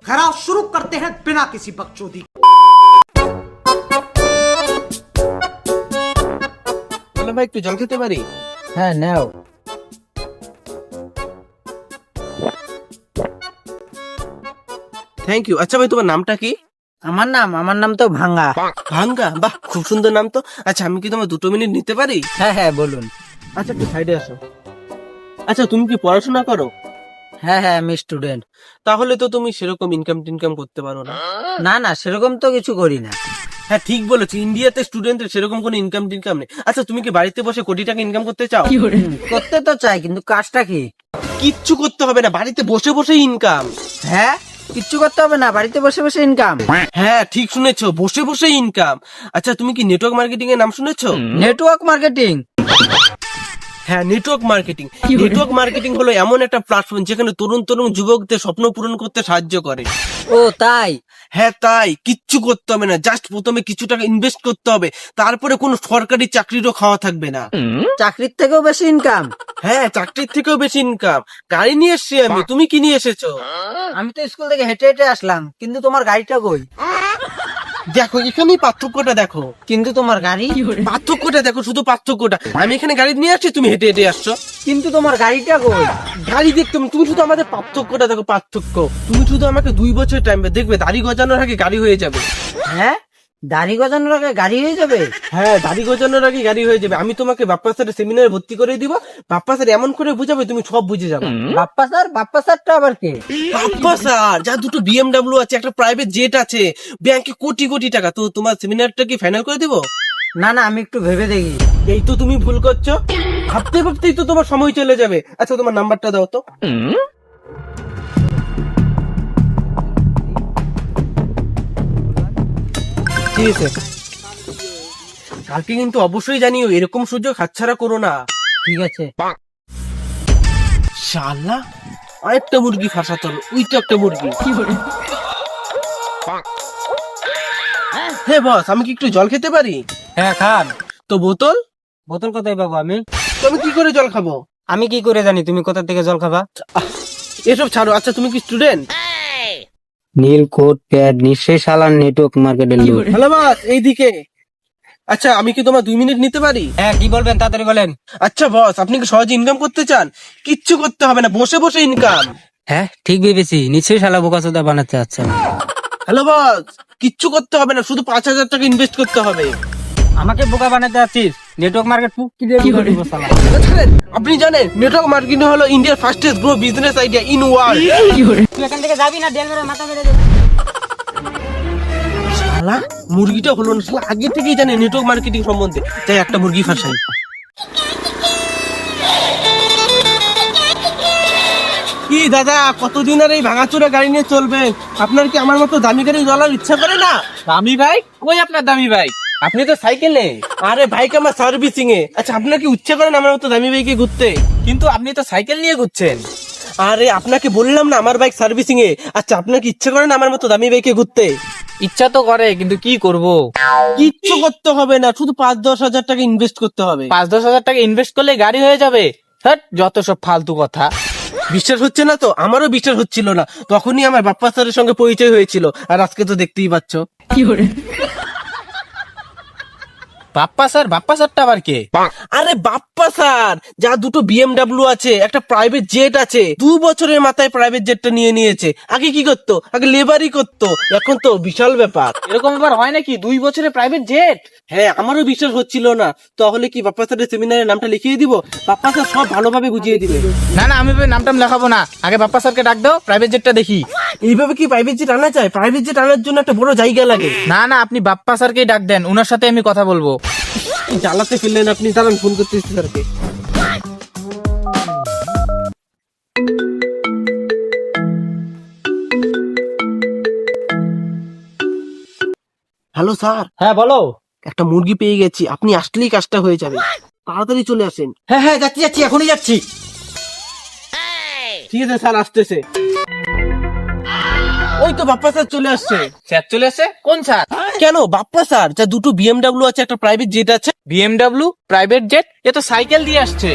ठहराव शुरू करते हैं बिना किसी बकचोदी। ভাই একটু জল খেতে পারি? হ্যাঁ নাও। Thank you. আচ্ছা ভাই তোমার নামটা কি? আমার নাম তো ভাঙ্গা। ভাঙ্গা, বাহ খুব সুন্দর নাম তো। আচ্ছা আমি কি তোমার 2 মিনিট নিতে পারি? হ্যাঁ হ্যাঁ বলুন। আচ্ছা একটু সাইডে আসো। আচ্ছা তুমি কি পড়াশোনা করো? হ্যাঁ হ্যাঁ আমি স্টুডেন্ট। তাহলে তো তুমি সেরকম ইনকাম করতে পারো না। না সেরকম তো কিছু করি না। হ্যাঁ ঠিক বলেছো, ইন্ডিয়াতে স্টুডেন্টের সেরকম কোনো ইনকাম নেই। আচ্ছা তুমি কি বাড়িতে বসে কোটি টাকা ইনকাম করতে চাও? করতে তো চাই, কিন্তু কাজটা কি? কিচ্ছু করতে হবে না, বাড়িতে বসে বসে ইনকাম। হ্যাঁ কিচ্ছু করতে হবে না, বাড়িতে বসে বসে ইনকাম। হ্যাঁ ঠিক শুনেছো, বসে বসে ইনকাম। আচ্ছা তুমি কি নেটওয়ার্ক মার্কেটিং এর নাম শুনেছো? Network marketing? হ্যাঁ নেটওয়ার্ক মার্কেটিং হলো এমন একটা প্ল্যাটফর্ম যেখানে তরুণ যুবকদের স্বপ্ন পূরণ করতে সাহায্য করে। ও তাই? হ্যাঁ তাই, কিচ্ছু করতে হবে না, জাস্ট প্রথমে কিছু টাকা ইনভেস্ট করতে হবে, তারপরে কোনো সরকারি চাকরিরও খাওয়া থাকবে না। চাকরির থেকেও বেশি ইনকাম? হ্যাঁ চাকরির থেকেও বেশি ইনকাম। গাড়ি নিয়ে এসছি আমি, তুমি কি নিয়ে এসেছো? আমি তো স্কুল থেকে হেঁটে হেঁটে আসলাম, কিন্তু তোমার গাড়িটা কই? দেখো এখানেই পার্থক্যটা দেখো। কিন্তু তোমার গাড়ি? পার্থক্যটা দেখো, শুধু পার্থক্যটা। আমি এখানে গাড়ি নিয়ে আসছি, তুমি হেঁটে হেঁটে আসছো। কিন্তু তোমার গাড়িটা কই? গাড়ি দেখতে হবে না, তুমি শুধু আমাদের পার্থক্যটা দেখো, পার্থক্য। তুমি শুধু আমাকে 2 বছর টাইম দেখবে, দাড়ি গজানোর আগে গাড়ি হয়ে যাবে। হ্যাঁ দাড়ি গজানোর আগে গাড়ি হয়ে যাবে? হ্যাঁ দাড়ি গজানোর আগে গাড়ি হয়ে যাবে। আমি তোমাকে বাপ্পা স্যারের সেমিনারে ভর্তি করে দিব, বাপ্পা স্যার এমন করে বুঝাবে তুমি সব বুঝে যাবে। বাপ্পা স্যারটা আবার কে? বাপ্পা স্যার যা 2টো BMW আছে, একটা প্রাইভেট জেট আছে, ব্যাংকে কোটি টাকা। তো তোমার সেমিনারটা কি ফাইনাল করে দিব? না আমি একটু ভেবে দেখি। এই তো তুমি ভুল করছো, ভাবতেই তো তোমার সময় চলে যাবে। আচ্ছা তোমার নাম্বারটা দাও তো। ঠিক আছে, কালকে কিন্তু অবশ্যই জানিও, এরকম সুযোগ হাতছাড়া করো না। ঠিক আছে। শালা আরেকটা মুরগি ফাঁসাতে হবে, ওই তো একটা মুরগি। হ্যাঁ বস, আমি কি একটু জল খেতে পারি? হ্যাঁ খান। তো বোতল? বোতল কোথায় পাবো আমি? তো আমি কি করে জল খাবো? আমি কি করে জানি তুমি কোথা থেকে জল খাবা? এসব ছাড়ো। আচ্ছা তুমি কি স্টুডেন্ট? নীল কোট প্যাড, নিঃশ্বাস আলার নেটওয়ার্ক মার্কেটের লোক। হ্যালো বস, এইদিকে। আচ্ছা আমি কি তোমার 2 মিনিট নিতে পারি? হ্যাঁ কি বলবেন তাড়াতাড়ি বলেন। আচ্ছা বস, আপনি কি সহজে ইনকাম করতে চান? কিচ্ছু করতে হবে না, বসে বসে ইনকাম। হ্যাঁ ঠিক ভেবেছি, নিশ্চয়ই শালা বোকাচোদা বানাতে চাচ্ছেন। হ্যালো বস, কিচ্ছু করতে হবে না, শুধু 5,000 টাকা ইনভেস্ট করতে হবে। আমাকে বোকা বানাতে চাচ্ছিস? নেটওয়ার্ক মার্কেট কি দিয়ে দিব শালা? আপনি জানেন নেটওয়ার্ক মার্কেটিং হলো ইন্ডিয়ার fastest grow business idea in world. তুই এখান থেকে যাবি না, ডেল মেরে মাথা মেরে দেব। শালা মুরগিটা হলো না, শালা আগে থেকেই জানে নেটওয়ার্ক মার্কেটিং সম্বন্ধে, তাই একটা মুরগি ফাঁসাই। কি দাদা, কতদিন আর এই ভাঙাচোরা গাড়ি নিয়ে চলবে? আপনার কি আমার মতো দামি গাড়ি চলার ইচ্ছা করে না? দামি বাইক? কই আপনার দামি বাইক? আপনি তো সাইকেলে। আরে বাইক আমার সার্ভিসিং এ। আচ্ছা আপনার কি ইচ্ছা করে না আমার মতো দামি বাইকে ঘুরতে? কিন্তু আপনি তো সাইকেল নিয়ে ঘুরছেন। আরে আপনাকে বললাম না আমার বাইক সার্ভিসিং এ। আচ্ছা আপনার কি ইচ্ছা করে না আমার মতো দামি বাইকে ঘুরতে? ইচ্ছা তো করে, কিন্তু কি করব? কিচ্ছু করতে হবে না, শুধু 5-10 হাজার টাকা ইনভেস্ট করতে হবে। 5-10 হাজার টাকা ইনভেস্ট করলে গাড়ি হয়ে যাবে? হ্যাট, যত সব ফালতু কথা। বিশ্বাস হচ্ছে না তো? আমারও বিশ্বাস হচ্ছিল না, তখনই আমার বাপ্পা স্যারের সঙ্গে পরিচয় হয়েছিল, আর আজকে তো দেখতেই পাচ্ছ। বাপ্পা স্যারটা আবার কে? আরে বাপ্পা স্যার যা 2টো BMW আছে, একটা প্রাইভেট জেট আছে, 2 বছরের মাথায় প্রাইভেট জেটটা নিয়ে নিয়েছে। আগে কি করতো? আগে লেবারই করতো, এখন তো বিশাল ব্যাপার। এরকম আবার হয় নাকি? 2 বছরে প্রাইভেট জেট? হ্যাঁ আমারও বিশ্বাস হচ্ছিল না, তাহলে কি বাপ্পা স্যারের সেমিনারের নামটা লিখিয়ে দিব? বাপ্পা স্যার সব ভালোভাবে বুঝিয়ে দিবে। না আমি নামটাম লেখাবো না, আগে বাপ্পা স্যারকে ডাক দাও, প্রাইভেট জেটটা দেখি। এইভাবে কি প্রাইভেট জেট আনা যায়? প্রাইভেট জেট আনার জন্য একটা বড় জায়গা লাগে। না আপনি বাপ্পা স্যারকেই ডাক দেন, ওনার সাথে আমি কথা বলবো। জ্বালাতে ফেললেন আপনি, দাঁড়ান ফোন করতেছি স্যারকে। Hello sir. হ্যাঁ বলো। একটা মুরগি পেয়ে গেছি, আপনি আসলেই কাজটা হয়ে যাবে, তাড়াতাড়ি চলে আসেন। হ্যাঁ যাচ্ছি এখনই যাচ্ছি। ঠিক আছে স্যার, আসতেছে। ওই তো বাপ্পা স্যার চলে আসছে। স্যার চলে আসে? কোন স্যার? কেন বাপ্পা স্যার যা 2টো BMW আছে, একটা প্রাইভেট জেট আছে। BMW private jet? এ তো সাইকেল দিয়ে আসছে।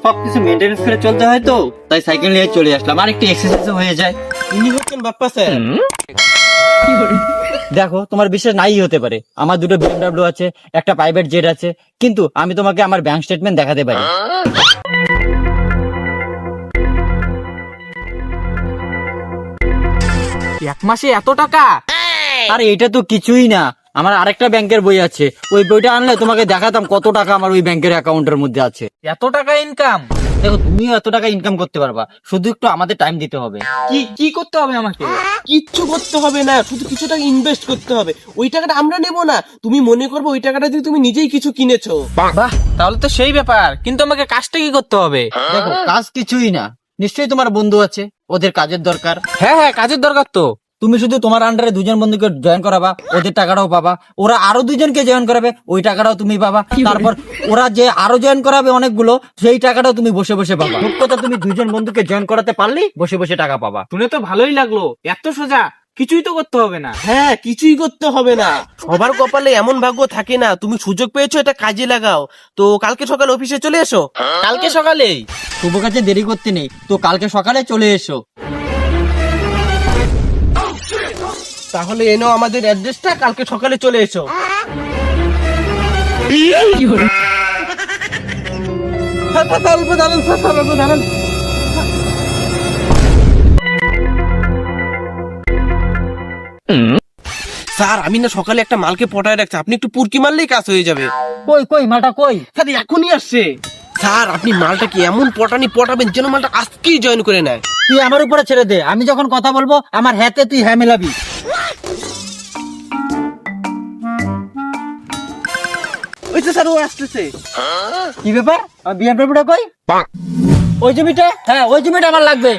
সবকিছু মেনটেনেন্স করে চলতে হয় তো, তাই সাইকেল নিয়ে চলে আসলাম, আর একটু এক্সারসাইজ হয়ে যায়। ইনি হচ্ছেন বাপ্পা স্যার। দেখো, তোমার বিশ্বাস নাই হতে পারে, আমার দুটো BMW আছে, একটা প্রাইভেট জেট আছে, কিন্তু আমি তোমাকে আমার ব্যাংক স্টেটমেন্ট দেখাতে পারি। এক মাসে এত টাকা? আরে এটা তো কিছুই না, আমার আরেকটা ব্যাংকের বই আছে, ওই বইটা আনলে তোমাকে দেখাতাম কত টাকা আমার ওই ব্যাংকের অ্যাকাউন্টের মধ্যে আছে। এত টাকা ইনকাম? দেখো, তুমিও এত টাকা ইনকাম করতে পারবা, শুধু একটু আমাদের টাইম দিতে হবে। কি কি করতে হবে আমাকে? কিচ্ছু করতে হবে না, শুধু কিছু টাকা ইনভেস্ট করতে হবে। ওই টাকাটা আমরা নেবো না, তুমি মনে করবে ওই টাকাটা দিয়ে তুমি নিজেই কিছু কিনেছো। বাহ, তাহলে তো সেই ব্যাপার, কিন্তু আমাকে কাজটা কি করতে হবে? দেখো, কাজ কিছুই না, নিশ্চয়ই তোমার বন্ধু আছে, ওদের কাজের দরকার। হ্যাঁ হ্যাঁ, কাজের দরকার তো। তুমি শুধু তোমার আন্ডারে দুজন বন্ধুকে জয়েন করাবা, ওদের টাকাটাও পাবা, ওরা আরো দুজনকে জয়েন করাবে, ওই টাকাটাও তুমি পাবা, তারপর ওরা যে আরো জয়েন করাবে অনেকগুলো, সেই টাকাটাও তুমি বসে বসে পাবা। মোট কথা, তুমি দুজন বন্ধুকে জয়েন করাতে পারলেই বসে বসে টাকা পাবা। শুনে তো ভালোই লাগলো, এত সোজা, কিছুই তো করতে হবে না। হ্যাঁ, কিছুই করতে হবে না। সবার কপালে এমন ভাগ্য থাকে না, তুমি সুযোগ পেয়েছো, এটা কাজে লাগাও। তো কালকে সকালে অফিসে চলে এসো। কালকে সকালেই? শুভ কাজে দেরি করতে নেই, তো কালকে সকালে চলে এসো। তাহলে এনো আমাদের অ্যাড্রেসটা, কালকে সকালে চলে এসো। দাঁড়ান। স্যার, আমি না সকালে একটা মালকে পটায় রাখছি, আপনি একটু পুরকি মারলেই কাজ হয়ে যাবে। কই কই মালটা কই? স্যার, এখনই আসছে। স্যার, আপনি মালটাকে এমন পটাবেন যেন মালটা আজকেই জয়েন করে নেয়। তুই আমার উপরে ছেড়ে দে, আমি যখন কথা বলবো আমার হাতে তুই হ্যাঁ মেলাবি। ওই তো স্যার, ও আসতেছে। কি ব্যাপার, বিএমডব্লিউটা কই? ওই জমিটা? হ্যাঁ, ওই জমিটা আমার লাগবে,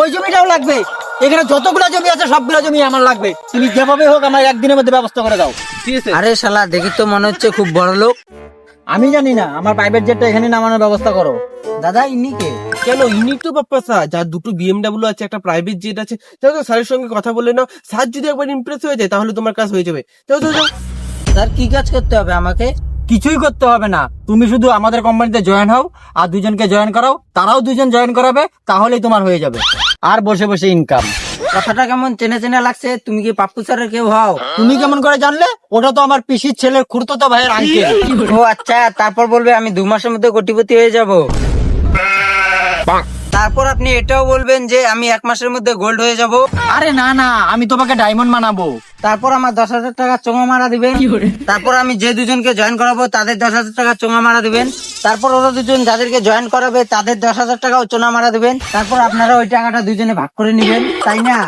ওই জমিটাও লাগবে। এখানে যতগুলো জমি আছে সবগুলো জমি আমার লাগবে, তুমি যেভাবে হোক আমার একদিনের মধ্যে ব্যবস্থা করে দাও। ঠিক আছে। আরে শালা, দেখি তো মনে হচ্ছে খুব বড় লোক। আমি জানি না, আমার প্রাইভেট জেটটা এখানে নামানোর ব্যবস্থা করো। দাদা, ইনি কে? কেন, ইনি তো বাপ্পা স্যার, যার দুটো BMW আছে, একটা প্রাইভেট জেট আছে। যাও তো, স্যারের সঙ্গে কথা বলে নাও। স্যার যদি একবার ইমপ্রেস হয়ে যায় তাহলে তোমার কাজ হয়ে যাবে। যাও। স্যার, কি কাজ করতে হবে আমাকে? কিছুই করতে হবে না, তুমি শুধু আমাদের কোম্পানিতে জয়েন হও, আর দুজনকে জয়েন করাও, তারাও দুজন জয়েন করাবে, তাহলেই তোমার হয়ে যাবে। আর বসে বসে ইনকাম। কথাটা কেমন চেনা চেনা লাগছে, তুমি কি পাপ্পু স্যারের কেউ হও? তুমি কেমন করে জানলে? ওটা তো আমার পিসির ছেলের খুড়তো ভাইয়ের আঙ্কেল। ও আচ্ছা, তারপর বলবে আমি 2 মাসের মধ্যে কোটিপতি হয়ে যাব। তারপর আপনি এটাও বলবেন যে আমি 1 মাসের মধ্যে গোল্ড হয়ে যাব। আরে না না, আমি তোমাকে ডায়মন্ড বানাবো। তারপর আমার 10,000 টাকা চোঙা মারা দিবেন। তারপর আমি যে দুজনকে জয়েন করাবো তাদের 10,000 টাকা চোঙা মারা দিবেন। তারপর ওরা দুজন যাদেরকে জয়েন করাবে তাদের 10,000 টাকাও চোঙা মারা দিবেন। তারপর আপনারা ওই টাকাটা দুজনে ভাগ করে নিবেন, তাই না?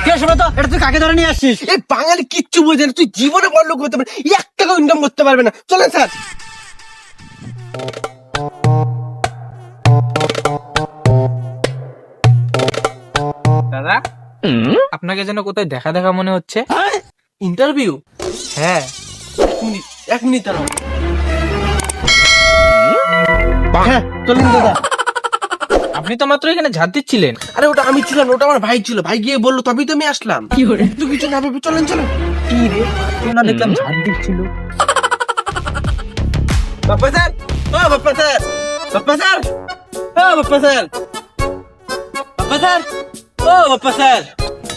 কে শোনো তো, এটা তুই কাকে ধরে নিয়ে আসছিস? এই বাঙালি কিচ্ছু বোঝে না, তুই জীবনে বড় লোক হতে পারবে, 1 টাকাও ইনকাম করতে পারবে না। চলেন স্যার। দাদা, আপনাকে যেন কোথায় দেখা দেখা মনে হচ্ছে। ইন্টারভিউ? হ্যাঁ। 1 মিনিট দাঁড়াও। হ্যাঁ, চলেন দাদা। আপনি তো মাত্র এখানে ঝাড় দিচ্ছিলেন। আরে ওটা আমি ছিলাম না, ওটা আমার ভাই ছিল। ভাই গিয়ে বললো, তবেই তো আমি আসলাম। তুই কিছু না ভেবে চলেন। কি রে, না দেখলাম ঝাড় দিচ্ছিল। বাপ্পা স্যার, ও বাপ্পা স্যার, বাপ্পা স্যার, ও বাপ্পা স্যার, বাপ্পা স্যার, ও বাপ্পা স্যার।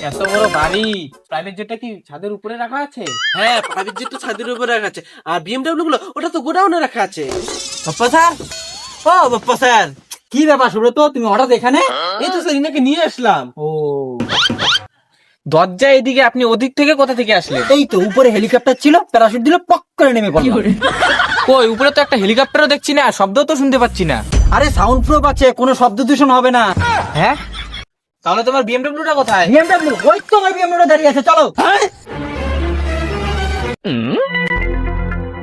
এত বড় বাড়ি, প্রাইভেট জেটটা কি ছাদের উপরে রাখা আছে? হ্যাঁ, প্রাইভেট জেট তো ছাদের উপরে রাখা আছে, আর BMW গুলো ওটা তো গোডাউনে রাখা আছে। বাপ্পা স্যার, ও বাপ্পা স্যার। কি ব্যাপার সুব্রত, তুমি হঠাৎ এখানে? এই তো স্যার, ইনাকে নিয়ে আসলাম। ও, দরজা এদিকে, আপনি ওদিক থেকে কোথা থেকে আসলেন? এই তো উপরে হেলিকপ্টার ছিল, প্যারাশুট দিল, পক করে নেমে পড়লাম। কই, উপরে তো একটা হেলিকপ্টারও দেখছি না, শব্দও তো শুনতে পাচ্ছি না। আরে সাউন্ড প্রুফ আছে, কোনো শব্দ দূষণ হবে না। হ্যাঁ, তাহলে তোমার বিএমডব্লিউটা কোথায়? বিএমডব্লিউ, ওই তো আমার বিএমডব্লিউ দাঁড়িয়ে আছে, চলো।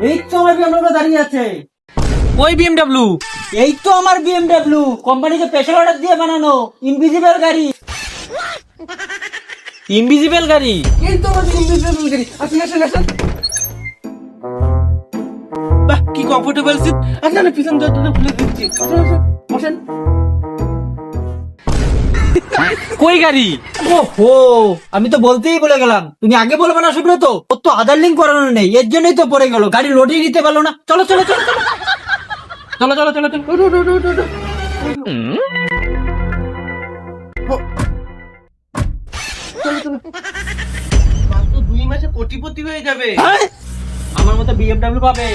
এই তো আমার বিএমডব্লিউ দাঁড়িয়ে আছে। ওই বিএমডব্লিউ? এই তো আমার বিএমডব্লিউ, কোম্পানিকে স্পেশাল অর্ডার দিয়ে বানানো ইনভিজিবল গাড়ি। ইনভিজিবল গাড়ি? এই তো আমাদের ইনভিজিবল গাড়ি। আসেন। বাহ, কি কমফোর্টেবল সিট। আসেন, পিছন দরজাটা খুলে দিচ্ছি। আসেন, বসেন। কই গাড়ি? ওহো, আমি তো বলতেই বলে গেলাম, তুমি আগে বলবে না সুব্রত? ওর তো আধার লিঙ্ক করানো নেই, এর জন্যই তো পড়ে গেল, গাড়ি লোডই নিতে পারলো না। চলো। চলো। মাত্র 2 মাসে কোটিপতি হয়ে যাবে। আমার মতো বিএমডব্লিউ পাবে,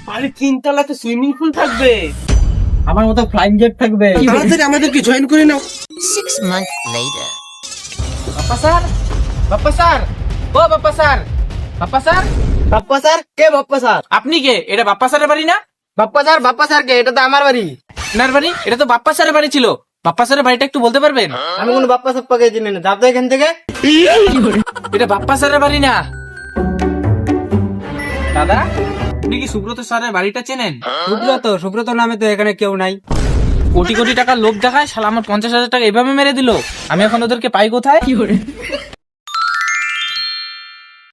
বাড়ির 3 তলাতে সুইমিং পুল থাকবে। আমার মতো ফ্লাইং জেট থাকবে। তাড়াতাড়ি আমাদেরকে জয়েন করে নাও। 6 months later. Bappa sir, Bappa sir, ও Bappa sir, Bappa sir, Bappa sir কে? বাপ্পা স্যার? আপনি কে? এটা বাপ্পা স্যারের বাড়ি না? বাপ্পা স্যার কে? এটা তো আমার বাড়ি। আপনার বাড়ি? এটা তো বাপ্পা স্যারের বাড়ি ছিল। বাপ্পা স্যারের বাড়িটা একটু বলতে পারবেন? আমি কোনো বাপ্পা সাপ্পাকে চিনি না, যাবো এখান থেকে। এটা বাপ্পা স্যারের বাড়ি না। দাদা, আপনি কি সুব্রত স্যারের বাড়িটা চেনেন? সুব্রত নামে তো এখানে কেউ নাই। কোটি কোটি টাকার লোভ দেখায় শালা আমার 50,000 টাকা এভাবে মেরে দিল। আমি এখন ওদেরকে পাই কোথায়?